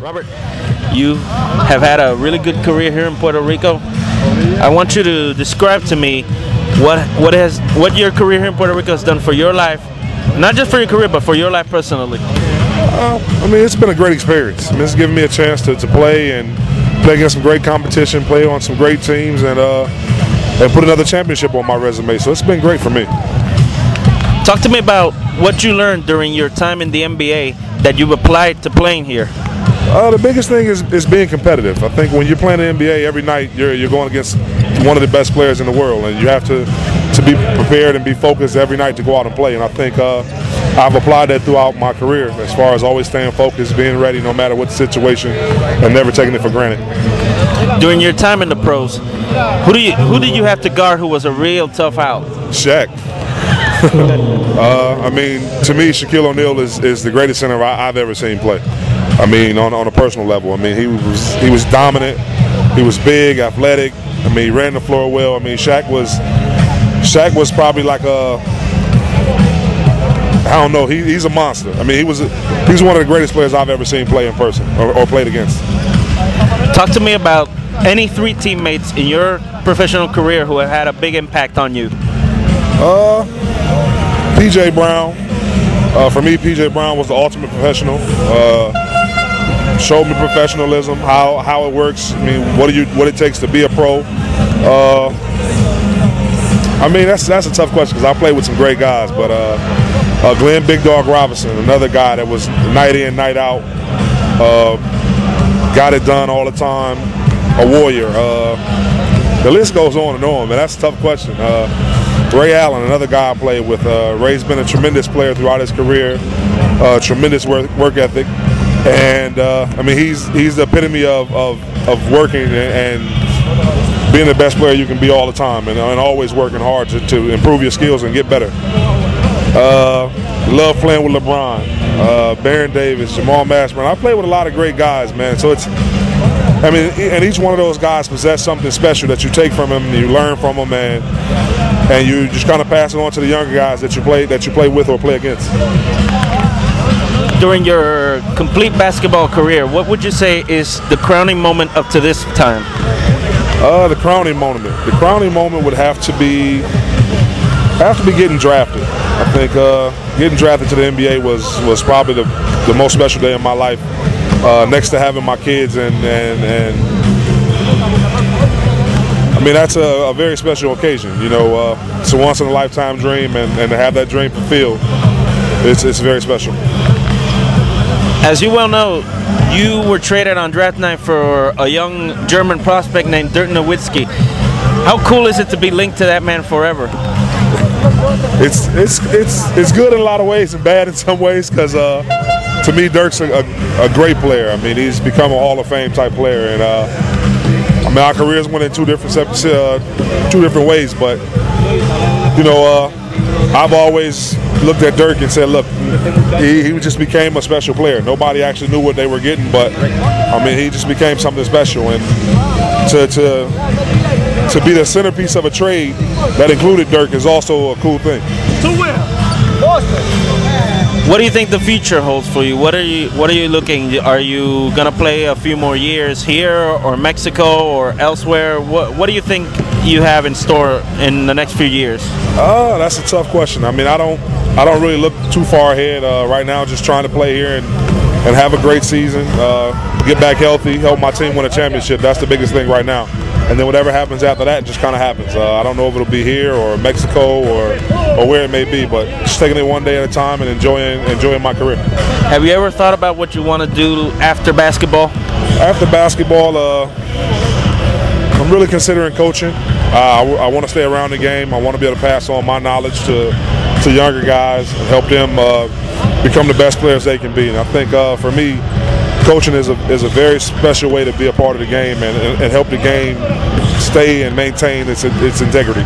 Robert, you have had a really good career here in Puerto Rico. I want you to describe to me what your career here in Puerto Rico has done for your life, not just for your career, but for your life personally. I mean, it's been a great experience. I mean, it's given me a chance to play and play against some great competition, play on some great teams, and put another championship on my resume. So it's been great for me. Talk to me about what you learned during your time in the NBA that you've applied to playing here. The biggest thing is being competitive. I think when you're playing the NBA every night, you're going against one of the best players in the world, and you have to be prepared and be focused every night to go out and play. And I think I've applied that throughout my career, as far as always staying focused, being ready no matter what the situation, and never taking it for granted. During your time in the pros, who did you have to guard who was a real tough out? Shaq. I mean, to me, Shaquille O'Neal is the greatest center I've ever seen play. I mean, on a personal level. I mean, he was dominant. He was big, athletic. I mean, he ran the floor well. I mean, Shaq was probably like I don't know. He's a monster. I mean, he's one of the greatest players I've ever seen play in person or played against. Talk to me about any three teammates in your professional career who have had a big impact on you. P.J. Brown. For me, P.J. Brown was the ultimate professional. Showed me professionalism, how it works. I mean, what it takes to be a pro. I mean, that's a tough question because I played with some great guys, but Glenn Big Dog Robinson, another guy that was night in, night out, got it done all the time, a warrior. The list goes on and on, man. That's a tough question. Ray Allen, another guy I played with. Ray's been a tremendous player throughout his career, tremendous work ethic, and I mean he's the epitome of working and being the best player you can be all the time, and always working hard to improve your skills and get better. Love playing with LeBron, Baron Davis, Jamal Mashburn. I played with a lot of great guys, man. So I mean, and each one of those guys possess something special that you take from them, and you learn from them, and you just kind of pass it on to the younger guys that you play with or play against. During your complete basketball career, what would you say is the crowning moment up to this time? The crowning moment would have to be getting drafted. I think getting drafted to the NBA was probably the most special day of my life. Next to having my kids, and I mean, that's a very special occasion. You know, it's a once in a lifetime dream, and to have that dream fulfilled, it's very special. As you well know, you were traded on draft night for a young German prospect named Dirk Nowitzki. How cool is it to be linked to that man forever? It's good in a lot of ways and bad in some ways, because to me, Dirk's a great player. I mean, he's become a Hall of Fame type player, and I mean, our careers went in two different ways. But you know, I've always looked at Dirk and said, look, he just became a special player. Nobody actually knew what they were getting, but I mean, he just became something special. And to be the centerpiece of a trade that included Dirk is also a cool thing. What do you think the future holds for you? What are you looking? Are you gonna play a few more years here, or Mexico, or elsewhere? What do you think you have in store in the next few years? That's a tough question. I mean, I don't really look too far ahead right now. Just trying to play here and have a great season, get back healthy, help my team win a championship. That's the biggest thing right now. And then whatever happens after that just kind of happens. I don't know if it'll be here or Mexico or where it may be, but just taking it one day at a time and enjoying my career. Have you ever thought about what you want to do after basketball? After basketball, I'm really considering coaching. I want to stay around the game. I want to be able to pass on my knowledge to younger guys and help them become the best players they can be. And I think for me, coaching is a very special way to be a part of the game and help the game stay and maintain its integrity.